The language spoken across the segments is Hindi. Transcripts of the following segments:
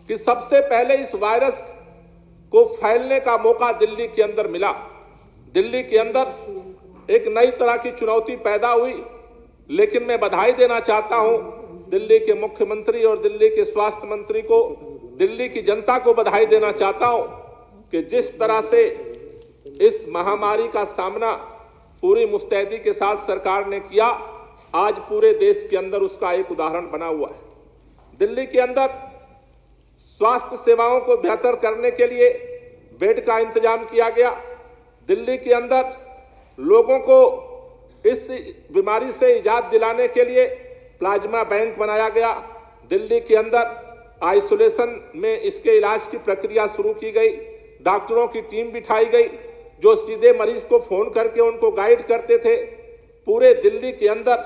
कि सबसे पहले इस वायरस को फैलने का मौका दिल्ली के अंदर मिला। दिल्ली के अंदर एक नई तरह की चुनौती पैदा हुई, लेकिन मैं बधाई देना चाहता हूं दिल्ली के मुख्यमंत्री और दिल्ली के स्वास्थ्य मंत्री को, दिल्ली की जनता को बधाई देना चाहता हूं कि जिस तरह से इस महामारी का सामना पूरी मुस्तैदी के साथ सरकार ने किया, आज पूरे देश के अंदर उसका एक उदाहरण बना हुआ है। दिल्ली के अंदर स्वास्थ्य सेवाओं को बेहतर करने के लिए बेड का इंतजाम किया गया। दिल्ली के अंदर लोगों को इस बीमारी से निजात दिलाने के लिए प्लाज्मा बैंक बनाया गया। दिल्ली के अंदर आइसोलेशन में इसके इलाज की प्रक्रिया शुरू की गई। डॉक्टरों की टीम बिठाई गई जो सीधे मरीज को फोन करके उनको गाइड करते थे। पूरे दिल्ली के अंदर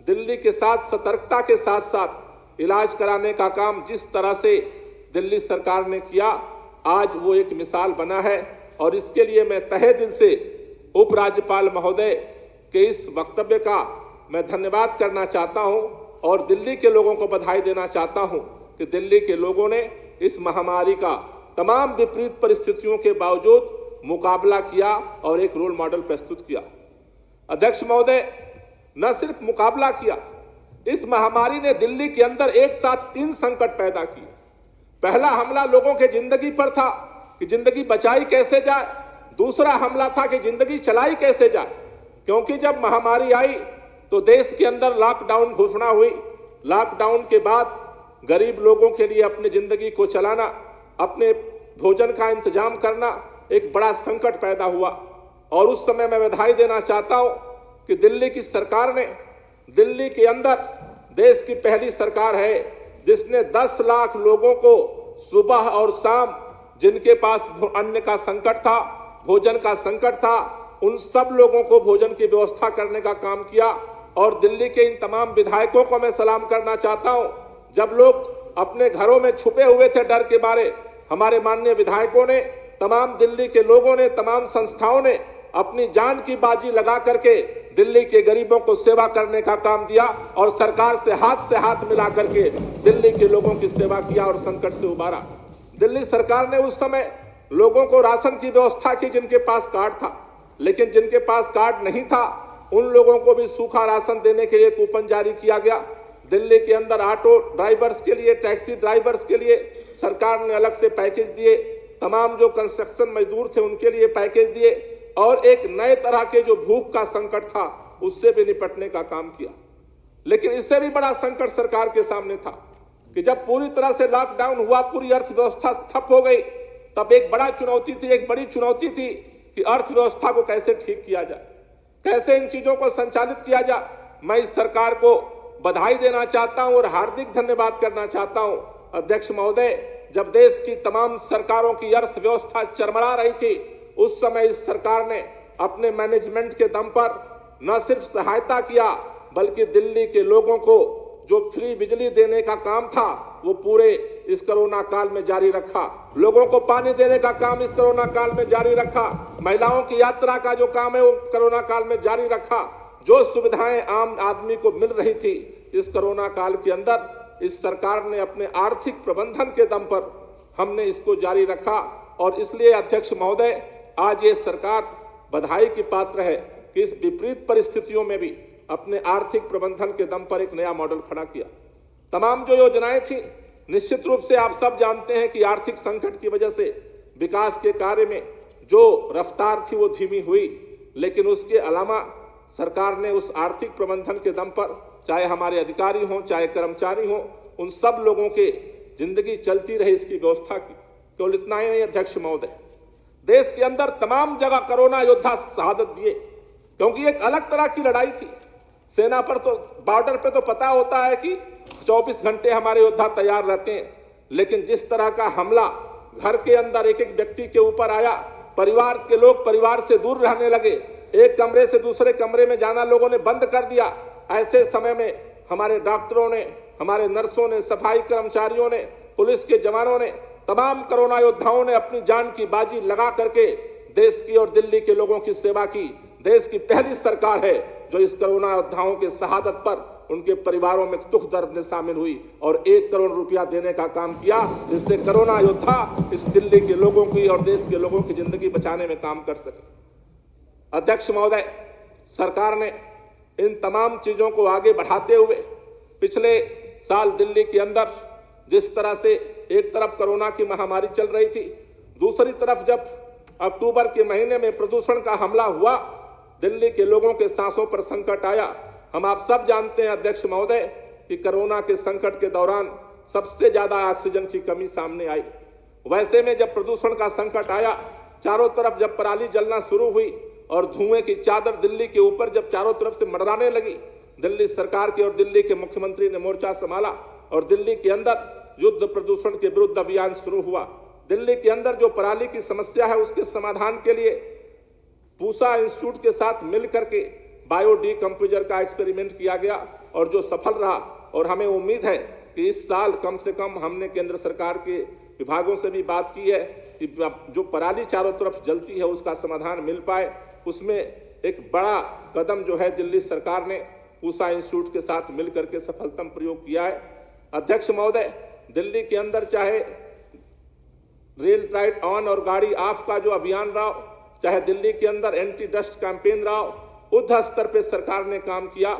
दिल्ली के साथ सतर्कता के साथ साथ इलाज कराने का काम जिस तरह से दिल्ली सरकार ने किया, आज वो एक मिसाल बना है। और इसके लिए मैं तहे दिल से उपराज्यपाल महोदय के इस वक्तव्य का मैं धन्यवाद करना चाहता हूं और दिल्ली के लोगों को बधाई देना चाहता हूं कि दिल्ली के लोगों ने इस महामारी का तमाम विपरीत परिस्थितियों के बावजूद मुकाबला किया और एक रोल मॉडल प्रस्तुत किया। अध्यक्ष महोदय, न सिर्फ मुकाबला किया, इस महामारी ने दिल्ली के अंदर एक साथ 3 संकट पैदा किए। पहला हमला लोगों के जिंदगी पर था कि जिंदगी बचाई कैसे जाए। दूसरा हमला था कि जिंदगी चलाई कैसे जाए, क्योंकि जब महामारी आई तो देश के अंदर लॉकडाउन घोषणा हुई। लॉकडाउन के बाद गरीब लोगों के लिए अपनी जिंदगी को चलाना, अपने भोजन का इंतजाम करना एक बड़ा संकट पैदा हुआ। और उस समय मैं बधाई देना चाहता हूं कि दिल्ली की सरकार ने, दिल्ली के अंदर देश की पहली सरकार है जिसने 10 लाख लोगों को सुबह और शाम, जिनके पास अन्न का संकट था, भोजन का संकट था, उन सब लोगों को भोजन की व्यवस्था करने का काम किया। और दिल्ली के इन तमाम विधायकों को मैं सलाम करना चाहता हूं। जब लोग अपने घरों में छुपे हुए थे डर के मारे, हमारे माननीय विधायकों ने, तमाम दिल्ली के लोगों ने, तमाम संस्थाओं ने अपनी जान की बाजी लगा करके दिल्ली के गरीबों को सेवा करने का काम दिया और सरकार से हाथ मिला करके दिल्ली के लोगों की सेवा किया और संकट से उबारा। दिल्ली सरकार ने उस समय लोगों को राशन की व्यवस्था की जिनके पास कार्ड था, लेकिन जिनके पास कार्ड नहीं था उन लोगों को भी सूखा राशन देने के लिए कूपन जारी किया गया। दिल्ली के अंदर ऑटो ड्राइवर्स के लिए, टैक्सी ड्राइवर्स के लिए सरकार ने अलग से पैकेज दिए। तमाम जो कंस्ट्रक्शन मजदूर थे उनके लिए पैकेज दिए और एक नए तरह के जो भूख का संकट था उससे भी निपटने का काम किया। लेकिन इससे भी बड़ा संकट सरकार के सामने था कि जब पूरी तरह से लॉकडाउन हुआ, पूरी अर्थव्यवस्था ठप हो गई, तब एक बड़ी चुनौती थी कि अर्थव्यवस्था को कैसे ठीक किया जाए, कैसे इन चीजों को संचालित किया जाए। मैं इस सरकार को बधाई देना चाहता हूं और हार्दिक धन्यवाद करना चाहता हूं। अध्यक्ष महोदय, जब देश की तमाम सरकारों की अर्थव्यवस्था चरमरा रही थी, उस समय इस सरकार ने अपने मैनेजमेंट के दम पर न सिर्फ सहायता किया, बल्कि दिल्ली के लोगों को जो फ्री बिजली देने का काम था वो पूरे इस कोरोना काल में जारी रखा। लोगों को पानी देने का काम इस कोरोना काल में जारी रखा। महिलाओं की यात्रा का जो काम है वो कोरोना काल में जारी रखा। जो सुविधाएं आम आदमी को मिल रही थी इस कोरोना काल के अंदर, इस सरकार ने अपने आर्थिक प्रबंधन के दम पर हमने इसको जारी रखा। और इसलिए अध्यक्ष महोदय, आज ये सरकार बधाई की पात्र है कि इस विपरीत परिस्थितियों में भी अपने आर्थिक प्रबंधन के दम पर एक नया मॉडल खड़ा किया। तमाम जो योजनाएं थी, निश्चित रूप से आप सब जानते हैं कि आर्थिक संकट की वजह से विकास के कार्य में जो रफ्तार थी वो धीमी हुई, लेकिन उसके अलावा सरकार ने उस आर्थिक प्रबंधन के दम पर, चाहे हमारे अधिकारी हों, चाहे कर्मचारी हों, उन सब लोगों के जिंदगी चलती रहे इसकी व्यवस्था की। केवल इतना ही नहीं अध्यक्ष महोदय, देश के अंदर तमाम जगह कोरोना योद्धा शहादत दिए, क्योंकि एक अलग तरह की लड़ाई थी। सेना पर तो, बॉर्डर पे तो पता होता है कि 24 घंटे हमारे योद्धा तैयार रहते हैं, लेकिन जिस तरह का हमला घर के अंदर एक एक व्यक्ति के ऊपर आया, परिवार के लोग परिवार से दूर रहने लगे, एक कमरे से दूसरे कमरे में जाना लोगों ने बंद कर दिया। ऐसे समय में हमारे डॉक्टरों ने, हमारे नर्सों ने, सफाई कर्मचारियों ने, पुलिस के जवानों ने, तमाम कोरोना योद्धाओं ने अपनी जान की बाजी लगा करके देश की और दिल्ली के लोगों की सेवा की। देश की पहली सरकार है जो इस कोरोना योद्धाओं के शहादत पर उनके परिवारों में दुख दर्द में शामिल हुई और 1 करोड़ रुपया देने का काम किया, जिससे कोरोना योद्धा इस दिल्ली के लोगों की और देश के लोगों की जिंदगी बचाने में काम कर सके। अध्यक्ष महोदय, सरकार ने इन तमाम चीजों को आगे बढ़ाते हुए पिछले साल दिल्ली के अंदर जिस तरह से एक तरफ कोरोना की महामारी चल रही थी, दूसरी तरफ जब अक्टूबर के महीने में प्रदूषण का हमला हुआ, दिल्ली के लोगों के सांसों पर संकट आया। हम आप सब जानते हैं अध्यक्ष महोदय कि कोरोना के संकट के दौरान सबसे ज्यादा ऑक्सीजन की कमी सामने आई। वैसे में जब प्रदूषण का संकट आया, चारों तरफ जब पराली जलना शुरू हुई और धुएं की चादर दिल्ली के ऊपर जब चारों तरफ से मंडराने लगी, दिल्ली सरकार की और दिल्ली के मुख्यमंत्री ने मोर्चा संभाला और दिल्ली के अंदर युद्ध प्रदूषण के विरुद्ध अभियान शुरू हुआ। दिल्ली के अंदर जो पराली की समस्या है, उसके समाधान के लिए पूसा इंस्टीट्यूट के साथ मिलकर के बायो डीकंपोजर का एक्सपेरिमेंट किया गया और जो सफल रहा। और हमें उम्मीद है कि इस साल कम से कम हमने केंद्र सरकार के विभागों से भी बात की है कि जो पराली चारों तरफ जलती है उसका समाधान मिल पाए। उसमें एक बड़ा कदम जो है दिल्ली सरकार ने पूसा इंस्टीट्यूट के साथ मिलकर के सफलतम प्रयोग किया है। अध्यक्ष महोदय, दिल्ली के अंदर चाहे रेल राइट ऑन और गाड़ी ऑफ का जो अभियान रहा, चाहे दिल्ली के अंदर एंटी डस्ट कैंपेन रहा, युद्ध स्तर पे सरकार ने काम किया।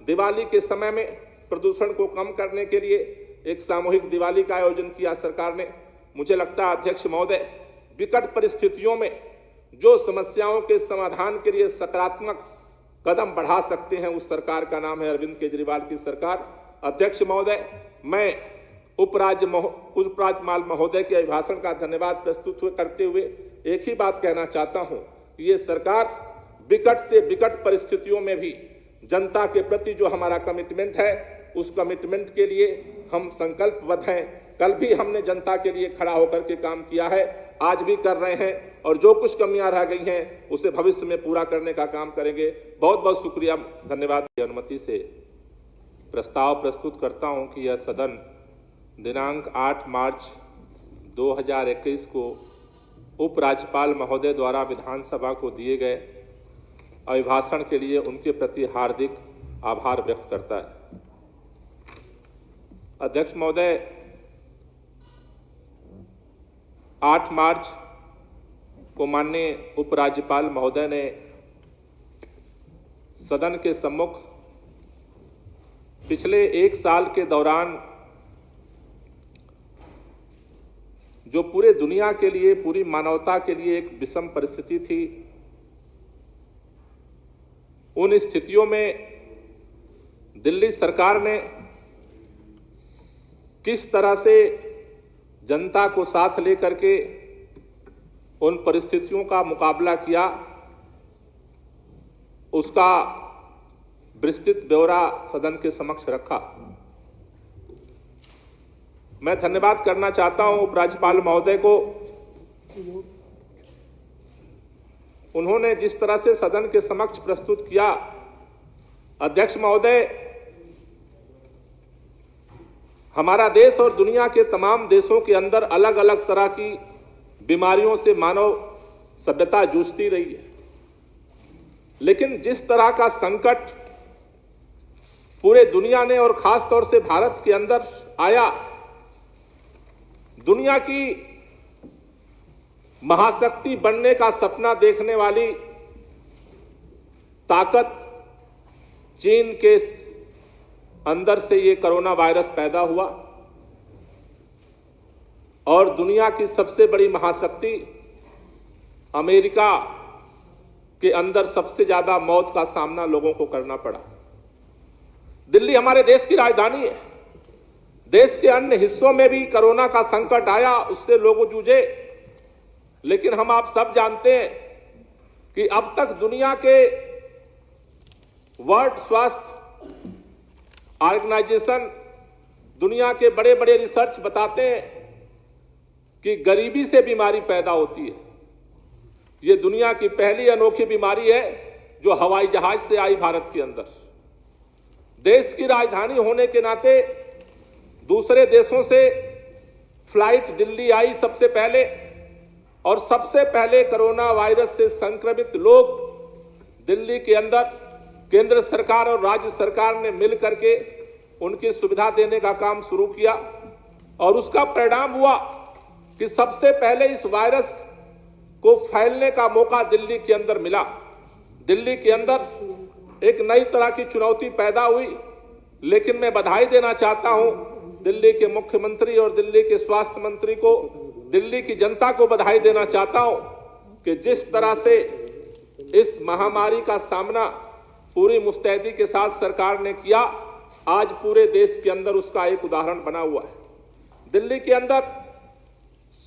दिवाली के समय में प्रदूषण को कम करने के लिए एक सामूहिक दिवाली का आयोजन किया सरकार ने। मुझे लगता है अध्यक्ष महोदय, विकट परिस्थितियों में जो समस्याओं के समाधान के लिए सकारात्मक कदम बढ़ा सकते हैं, उस सरकार का नाम है अरविंद केजरीवाल की सरकार। अध्यक्ष महोदय, मैं उपराज्यपाल महोदय के अभिभाषण का धन्यवाद प्रस्तुत करते हुए एक ही बात कहना चाहता हूं, ये सरकार विकट से विकट परिस्थितियों में भी जनता के प्रति जो हमारा कमिटमेंट है, उस कमिटमेंट के लिए हम संकल्पबद्ध हैं। कल भी हमने जनता के लिए खड़ा होकर के काम किया है, आज भी कर रहे हैं और जो कुछ कमियां रह गई हैं उसे भविष्य में पूरा करने का काम करेंगे। बहुत बहुत शुक्रिया, धन्यवाद। की अनुमति से प्रस्ताव प्रस्तुत करता हूं कि यह सदन दिनांक 8 मार्च 2021 को उपराज्यपाल महोदय द्वारा विधानसभा को दिए गए अभिभाषण के लिए उनके प्रति हार्दिक आभार व्यक्त करता है। अध्यक्ष महोदय, 8 मार्च को माननीय उपराज्यपाल महोदय ने सदन के सम्मुख पिछले 1 साल के दौरान जो पूरे दुनिया के लिए, पूरी मानवता के लिए एक विषम परिस्थिति थी, उन स्थितियों में दिल्ली सरकार ने किस तरह से जनता को साथ लेकर के उन परिस्थितियों का मुकाबला किया, उसका विस्तृत ब्यौरा सदन के समक्ष रखा। मैं धन्यवाद करना चाहता हूं उपराज्यपाल महोदय को। उन्होंने जिस तरह से सदन के समक्ष प्रस्तुत किया, अध्यक्ष महोदय, हमारा देश और दुनिया के तमाम देशों के अंदर अलग अलग तरह की बीमारियों से मानव सभ्यता जूझती रही है, लेकिन जिस तरह का संकट पूरे दुनिया ने और खास तौर से भारत के अंदर आया, दुनिया की महाशक्ति बनने का सपना देखने वाली ताकत चीन के अंदर से ये कोरोना वायरस पैदा हुआ और दुनिया की सबसे बड़ी महाशक्ति अमेरिका के अंदर सबसे ज्यादा मौत का सामना लोगों को करना पड़ा। दिल्ली हमारे देश की राजधानी है। देश के अन्य हिस्सों में भी कोरोना का संकट आया, उससे लोग जूझे, लेकिन हम आप सब जानते हैं कि अब तक दुनिया के वर्ल्ड स्वास्थ्य ऑर्गेनाइजेशन, दुनिया के बड़े बड़े रिसर्च बताते हैं कि गरीबी से बीमारी पैदा होती है। ये दुनिया की पहली अनोखी बीमारी है जो हवाई जहाज से आई भारत के अंदर। देश की राजधानी होने के नाते दूसरे देशों से फ्लाइट दिल्ली आई सबसे पहले, और सबसे पहले कोरोना वायरस से संक्रमित लोग दिल्ली के अंदर केंद्र सरकार और राज्य सरकार ने मिल करके उनकी सुविधा देने का काम शुरू किया और उसका परिणाम हुआ कि सबसे पहले इस वायरस को फैलने का मौका दिल्ली के अंदर मिला। दिल्ली के अंदर एक नई तरह की चुनौती पैदा हुई, लेकिन मैं बधाई देना चाहता हूं दिल्ली के मुख्यमंत्री और दिल्ली के स्वास्थ्य मंत्री को, दिल्ली की जनता को बधाई देना चाहता हूं कि जिस तरह से इस महामारी का सामना पूरी मुस्तैदी के साथ सरकार ने किया, आज पूरे देश के अंदर उसका एक उदाहरण बना हुआ है। दिल्ली के अंदर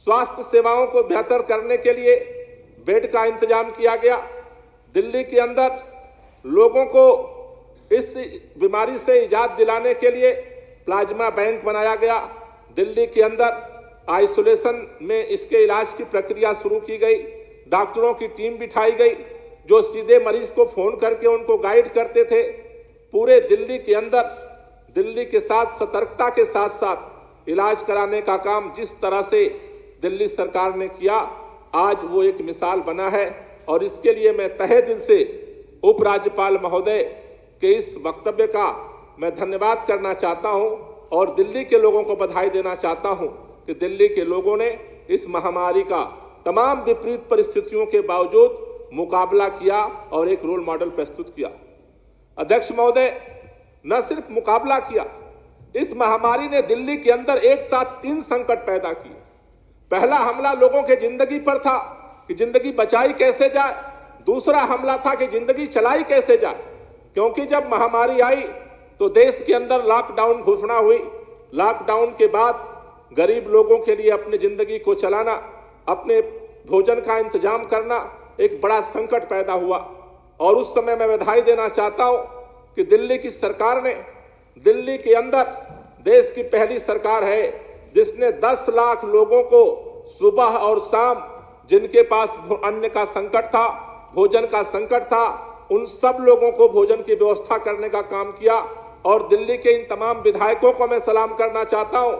स्वास्थ्य सेवाओं को बेहतर करने के लिए बेड का इंतजाम किया गया। दिल्ली के अंदर लोगों को इस बीमारी से निजात दिलाने के लिए प्लाज्मा बैंक बनाया गया। दिल्ली के अंदर आइसोलेशन में इसके इलाज की प्रक्रिया शुरू की गई। डॉक्टरों की टीम बिठाई गई जो सीधे मरीज को फोन करके उनको गाइड करते थे। पूरे दिल्ली के अंदर दिल्ली के साथ सतर्कता के साथ साथ इलाज कराने का काम जिस तरह से दिल्ली सरकार ने किया, आज वो एक मिसाल बना है और इसके लिए मैं तहे दिल से उपराज्यपाल महोदय के इस वक्तव्य का मैं धन्यवाद करना चाहता हूं और दिल्ली के लोगों को बधाई देना चाहता हूं कि दिल्ली के लोगों ने इस महामारी का तमाम विपरीत परिस्थितियों के बावजूद मुकाबला किया और एक रोल मॉडल प्रस्तुत किया। अध्यक्ष महोदय, न सिर्फ मुकाबला किया, इस महामारी ने दिल्ली के अंदर एक साथ 3 संकट पैदा किए। पहला हमला लोगों के जिंदगी पर था कि जिंदगी बचाई कैसे जाए। दूसरा हमला था कि जिंदगी चलाई कैसे जाए, क्योंकि जब महामारी आई तो देश के अंदर लॉकडाउन घोषणा हुई। लॉकडाउन के बाद गरीब लोगों के लिए अपनी जिंदगी को चलाना, अपने भोजन का इंतजाम करना एक बड़ा संकट पैदा हुआ। और उस समय मैं बधाई देना चाहता हूं कि दिल्ली की सरकार ने, दिल्ली के अंदर देश की पहली सरकार है जिसने 10 लाख लोगों को सुबह और शाम, जिनके पास अन्न का संकट था, भोजन का संकट था, उन सब लोगों को भोजन की व्यवस्था करने का काम किया। और दिल्ली के इन तमाम विधायकों को मैं सलाम करना चाहता हूं।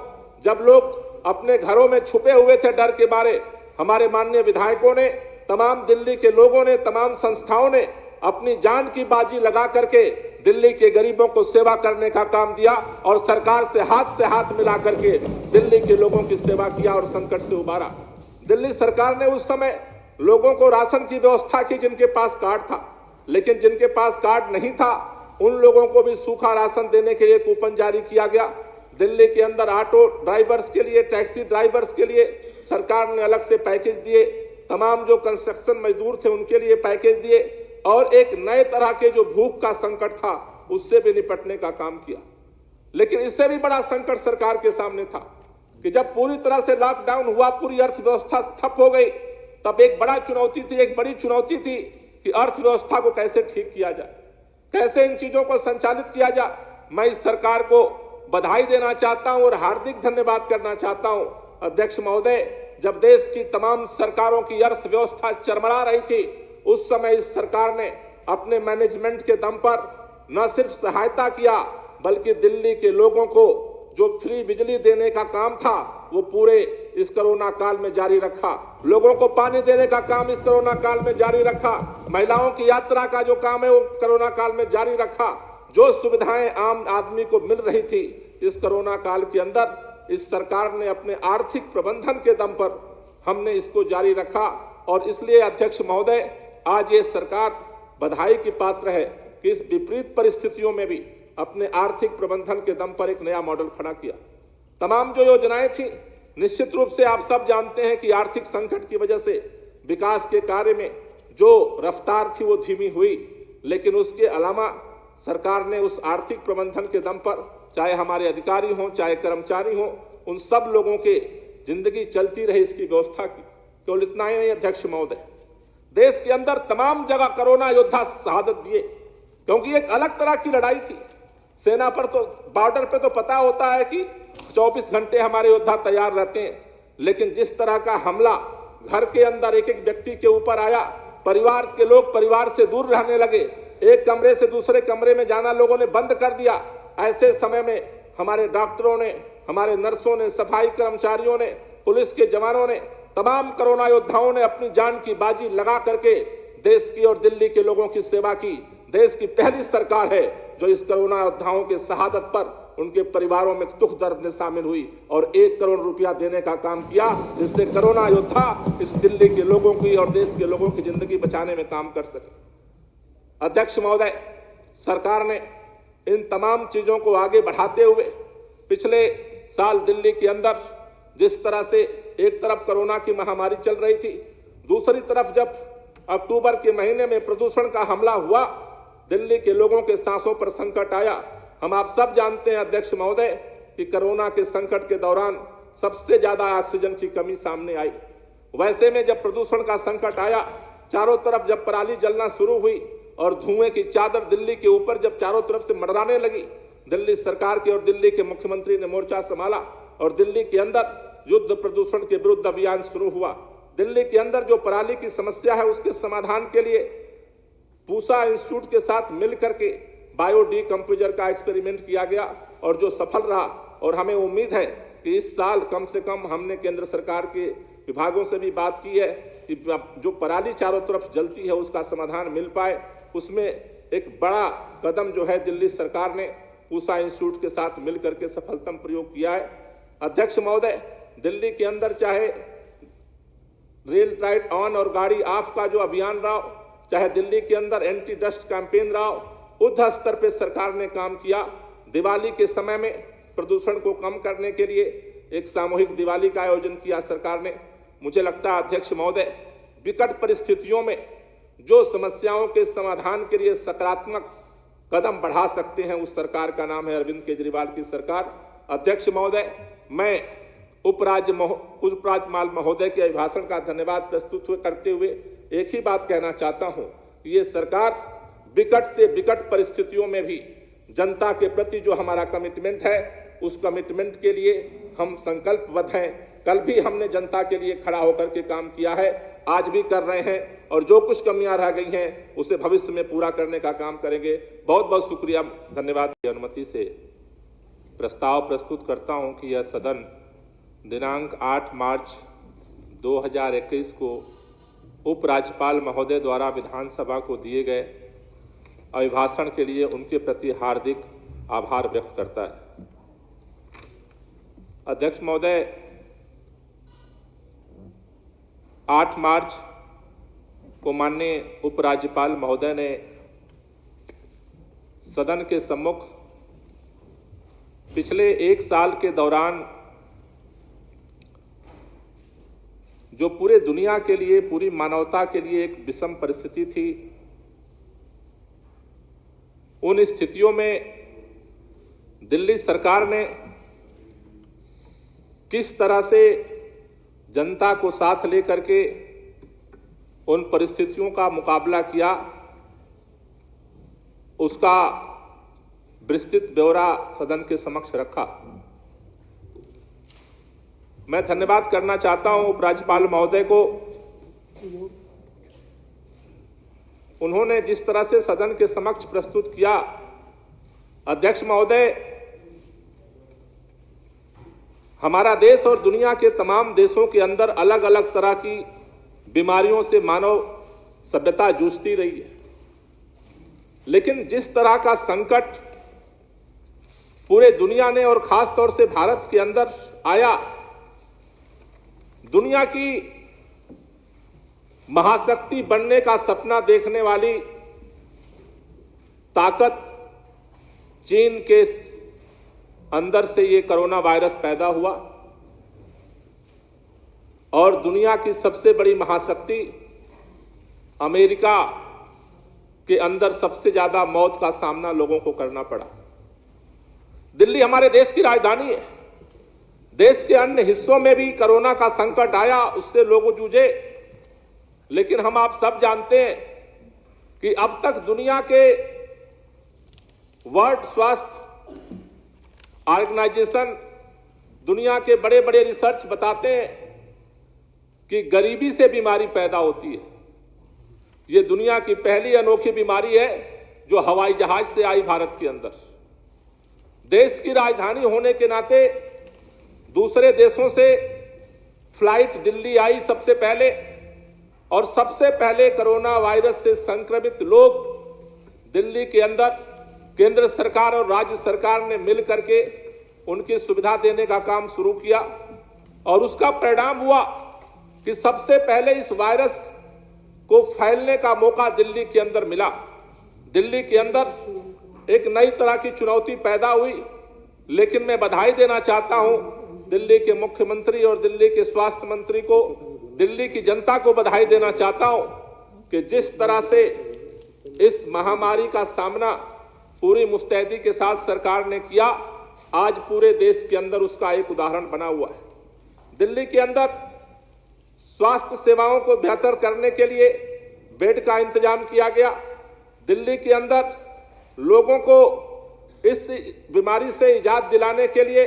जब लोग अपने घरों में छुपे हुए थे डर के मारे, हमारे माननीय विधायकों ने, तमाम दिल्ली के लोगों ने, तमाम संस्थाओं ने अपनी जान की बाजी लगा करके दिल्ली के गरीबों को सेवा करने का काम दिया और सरकार से हाथ मिला करके दिल्ली के लोगों की सेवा किया और संकट से उबारा। दिल्ली सरकार ने उस समय लोगों को राशन की व्यवस्था की जिनके पास कार्ड था, लेकिन जिनके पास कार्ड नहीं था उन लोगों को भी सूखा राशन देने के लिए कूपन जारी किया गया। दिल्ली के अंदर ऑटो ड्राइवर्स के लिए, टैक्सी ड्राइवर्स के लिए सरकार ने अलग से पैकेज दिए। तमाम जो कंस्ट्रक्शन मजदूर थे उनके लिए पैकेज दिए और एक नए तरह के जो भूख का संकट था उससे भी निपटने का काम किया। लेकिन इससे भी बड़ा संकट सरकार के सामने था कि जब पूरी तरह से लॉकडाउन हुआ, पूरी अर्थव्यवस्था ठप हो गई, तब एक बड़ी चुनौती थी कि अर्थव्यवस्था को कैसे ठीक किया जाए, कैसे इन चीजों को संचालित किया जाए। मैं इस सरकार को बधाई देना चाहता हूं और हार्दिक धन्यवाद करना चाहता हूं। अध्यक्ष महोदय, जब देश की तमाम सरकारों की अर्थव्यवस्था चरमरा रही थी, उस समय इस सरकार ने अपने मैनेजमेंट के दम पर न सिर्फ सहायता किया, बल्कि दिल्ली के लोगों को जो फ्री बिजली देने का काम था वो पूरे इस कोरोना काल में जारी रखा। लोगों को पानी देने का काम इस कोरोना काल में जारी रखा। महिलाओं की यात्रा का जो काम है वो कोरोना काल में जारी रखा। जो सुविधाएं आम आदमी को मिल रही थी इस कोरोना काल के अंदर, इस सरकार ने अपने आर्थिक प्रबंधन के दम पर हमने इसको जारी रखा। और इसलिए अध्यक्ष महोदय, आज ये सरकार बधाई की पात्र है कि इस विपरीत परिस्थितियों में भी अपने आर्थिक प्रबंधन के दम पर एक नया मॉडल खड़ा किया। तमाम जो योजनाएं थी, निश्चित रूप से आप सब जानते हैं कि आर्थिक संकट की वजह से विकास के कार्य में जो रफ्तार थी वो धीमी हुई, लेकिन उसके अलावा सरकार ने उस आर्थिक प्रबंधन के दम पर, चाहे हमारे अधिकारी हों चाहे कर्मचारी हों, उन सब लोगों के जिंदगी चलती रही इसकी व्यवस्था की। केवल इतना ही नहीं अध्यक्ष महोदय, देश के अंदर तमाम जगह कोरोना योद्धा शहादत दिए, क्योंकि एक अलग तरह की लड़ाई थी। सेना पर तो, बॉर्डर पे तो पता होता है कि 24 घंटे हमारे योद्धा तैयार रहते हैं, लेकिन जिस तरह का हमला घर के अंदर एक एक व्यक्ति के ऊपर आया, परिवार के लोग परिवार से दूर रहने लगे, एक कमरे से दूसरे कमरे में जाना लोगों ने बंद कर दिया। ऐसे समय में हमारे डॉक्टरों ने, हमारे नर्सों ने, सफाई कर्मचारियों ने, पुलिस के जवानों ने, तमाम कोरोना योद्धाओं ने अपनी जान की बाजी लगा करके देश की और दिल्ली के लोगों की सेवा की। देश की पहली सरकार है जो इस कोरोना योद्धाओं के शहादत पर उनके परिवारों में दुख दर्द में शामिल हुई और 1 करोड़ रुपया देने का काम किया, जिससे कोरोना योद्धा इस दिल्ली के लोगों की और देश के लोगों की जिंदगी बचाने में काम कर सके। अध्यक्ष महोदय, सरकार ने इन तमाम चीजों को आगे बढ़ाते हुए पिछले साल दिल्ली के अंदर जिस तरह से एक तरफ कोरोना की महामारी चल रही थी, दूसरी तरफ जब अक्टूबर के महीने में प्रदूषण का हमला हुआ, दिल्ली के लोगों के सांसों पर संकट आया। हम आप सब जानते हैं अध्यक्ष महोदय कि कोरोना के संकट के दौरान सबसे ज्यादा ऑक्सीजन की कमी सामने आई। वैसे में जब प्रदूषण का संकट आया, चारों तरफ जब पराली जलना शुरू हुई और धुएं की चादर दिल्ली के ऊपर जब चारों तरफ से मंडराने लगी, दिल्ली सरकार की और दिल्ली के मुख्यमंत्री ने मोर्चा संभाला और दिल्ली के अंदर युद्ध प्रदूषण के विरुद्ध अभियान शुरू हुआ। दिल्ली के अंदर जो पराली की समस्या है उसके समाधान के लिए पूसा इंस्टीट्यूट के साथ मिलकर के बायो डीकंपोजर का एक्सपेरिमेंट किया गया और जो सफल रहा। और हमें उम्मीद है कि इस साल कम से कम हमने केंद्र सरकार के विभागों से भी बात की है कि जो पराली चारों तरफ जलती है उसका समाधान मिल पाए। उसमें एक बड़ा कदम जो है दिल्ली सरकार ने पूसा इंस्टीट्यूट के साथ मिलकर के सफलतम प्रयोग किया है। अध्यक्ष महोदय, दिल्ली के अंदर चाहे रेल राइट ऑन और गाड़ी ऑफ का जो अभियान रहा, चाहे दिल्ली के अंदर एंटी डस्ट कैंपेन रहा, युद्ध स्तर पे सरकार ने काम किया। दिवाली के समय में प्रदूषण को कम करने के लिए एक सामूहिक दिवाली का आयोजन किया सरकार ने। मुझे लगता है अध्यक्ष महोदय, विकट परिस्थितियों में जो समस्याओं के समाधान के लिए सकारात्मक कदम बढ़ा सकते हैं उस सरकार का नाम है अरविंद केजरीवाल की सरकार। अध्यक्ष महोदय, मैं उपराज्यपाल महोदय के अभिभाषण का धन्यवाद प्रस्तुत करते हुए एक ही बात कहना चाहता हूं, ये सरकार विकट से विकट परिस्थितियों में भी जनता के प्रति जो हमारा कमिटमेंट है उस कमिटमेंट के लिए हम संकल्पबद्ध हैं। कल भी हमने जनता के लिए खड़ा होकर के काम किया है, आज भी कर रहे हैं और जो कुछ कमियां रह गई हैं उसे भविष्य में पूरा करने का काम करेंगे। बहुत बहुत शुक्रिया, धन्यवाद। की अनुमति से प्रस्ताव प्रस्तुत करता हूं कि यह सदन दिनांक 8 मार्च 2021 को उपराज्यपाल महोदय द्वारा विधानसभा को दिए गए अभिभाषण के लिए उनके प्रति हार्दिक आभार व्यक्त करता है। अध्यक्ष महोदय, 8 मार्च को माननीय उपराज्यपाल महोदय ने सदन के सम्मुख पिछले 1 साल के दौरान जो पूरे दुनिया के लिए, पूरी मानवता के लिए एक विषम परिस्थिति थी, उन स्थितियों में दिल्ली सरकार ने किस तरह से जनता को साथ लेकर के उन परिस्थितियों का मुकाबला किया, उसका विस्तृत ब्यौरा सदन के समक्ष रखा। मैं धन्यवाद करना चाहता हूं उपराज्यपाल महोदय को। उन्होंने जिस तरह से सदन के समक्ष प्रस्तुत किया, अध्यक्ष महोदय, हमारा देश और दुनिया के तमाम देशों के अंदर अलग अलग तरह की बीमारियों से मानव सभ्यता जूझती रही है, लेकिन जिस तरह का संकट पूरे दुनिया ने और खास तौर से भारत के अंदर आया, दुनिया की महाशक्ति बनने का सपना देखने वाली ताकत चीन के अंदर से ये कोरोना वायरस पैदा हुआ और दुनिया की सबसे बड़ी महाशक्ति अमेरिका के अंदर सबसे ज्यादा मौत का सामना लोगों को करना पड़ा। दिल्ली हमारे देश की राजधानी है। देश के अन्य हिस्सों में भी कोरोना का संकट आया, उससे लोग जूझे, लेकिन हम आप सब जानते हैं कि अब तक दुनिया के वर्ल्ड स्वास्थ्य ऑर्गेनाइजेशन, दुनिया के बड़े बड़े रिसर्च बताते हैं कि गरीबी से बीमारी पैदा होती है। यह दुनिया की पहली अनोखी बीमारी है जो हवाई जहाज से आई भारत के अंदर। देश की राजधानी होने के नाते दूसरे देशों से फ्लाइट दिल्ली आई सबसे पहले, और सबसे पहले कोरोना वायरस से संक्रमित लोग दिल्ली के अंदर केंद्र सरकार और राज्य सरकार ने मिल करके उनकी सुविधा देने का काम शुरू किया और उसका परिणाम हुआ कि सबसे पहले इस वायरस को फैलने का मौका दिल्ली के अंदर मिला। दिल्ली के अंदर एक नई तरह की चुनौती पैदा हुई, लेकिन मैं बधाई देना चाहता हूं दिल्ली के मुख्यमंत्री और दिल्ली के स्वास्थ्य मंत्री को, दिल्ली की जनता को बधाई देना चाहता हूं कि जिस तरह से इस महामारी का सामना पूरी मुस्तैदी के साथ सरकार ने किया, आज पूरे देश के अंदर उसका एक उदाहरण बना हुआ है। दिल्ली के अंदर स्वास्थ्य सेवाओं को बेहतर करने के लिए बेड का इंतजाम किया गया। दिल्ली के अंदर लोगों को इस बीमारी से इजात दिलाने के लिए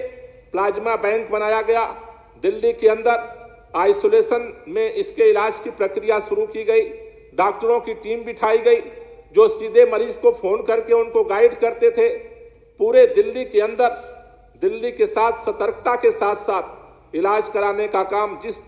प्लाज्मा बैंक बनाया गया। दिल्ली के अंदर आइसोलेशन में इसके इलाज की प्रक्रिया शुरू की गई। डॉक्टरों की टीम बिठाई गई जो सीधे मरीज को फोन करके उनको गाइड करते थे। पूरे दिल्ली के अंदर दिल्ली के साथ सतर्कता के साथ साथ इलाज कराने का काम जिस